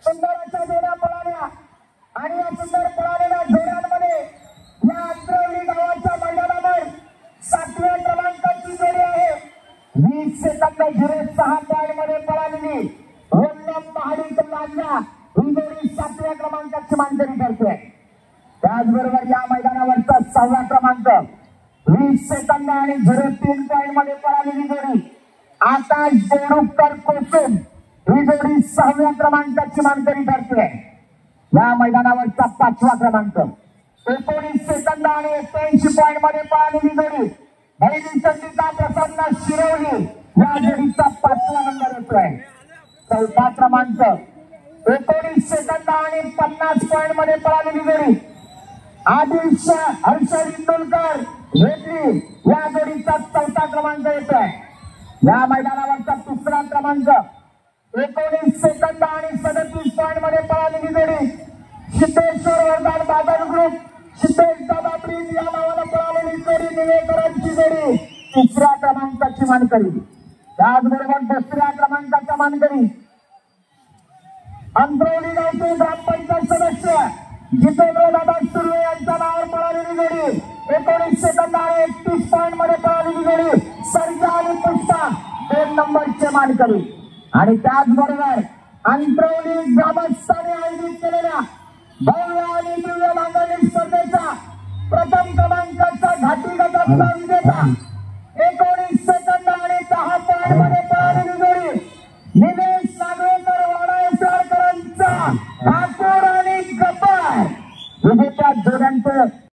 सुंदराच्या जोड्या पळाल्या आणि या सुंदर पळालेल्या जोड्यांमध्ये या अंतरवली गावाच्या मैदानावर 7व्या क्रमांकाची जोडी आहे. 20 सेकंद 06 पॉइंट मध्ये पळालेली वल्लभ महाडिक लांजा ही जोडी 7व्या क्रमांकाची मानकरी ठरते. त्याचबरोबर या मैदानावरचा 6वा क्रमांक 20 सेकंद आणि 03 पॉइंट मध्ये पळालेली जोडी आकाश देवरुखकर कोसुम ही जोडी 6व्या क्रमांकाची मानकरी ठरते. या मैदानावरचा 5वा क्रमांक 19 सेकंद आणि 81 पॉइंट मध्ये पळालेली जोडी भैरी संगीता प्रसन्न शिरवली या जोडीचा 5वा नंबर येतोय. 4था क्रमांक 19 सेकंद आणि 50 पॉइंट मध्ये पळालेली जोडी आदिल हर्षद इंदुलकर वेगळी या जोडीचा 4था क्रमांक येतोय. या मैदानावरचा 3रा क्रमांक 19 सेकंद आणि 37 पॉइंट मध्ये पळालेली जोडी सिद्धेश्वर वरदान बादल ग्रुप सिद्धेश दादा प्रीत या नावानं पळालेली जोडी निवेकरांची जोडी 3ऱ्या क्रमांकाची मानकरी. त्याचबरोबर 2ऱ्या क्रमांकाच्या मानकरी अंतरवली गावचे ग्रामपंचायत सदस्य जितेंद्र दादा सुर्वे यांच्या नावावर पळालेली जोडी 19 सेकंद आणि 31 पॉइंट मध्ये पळालेली जोडी सर्जा आणि पुष्पा 2 नंबरचे मानकरी. आणि त्याचबरोबर अंतरवली ग्रामस्थांनी आयोजित केलेल्या भव्य आणि दिव्य नांगरणी स्पर्धेचा प्रथम क्रमांकाचा घाटी गटाचा विजेता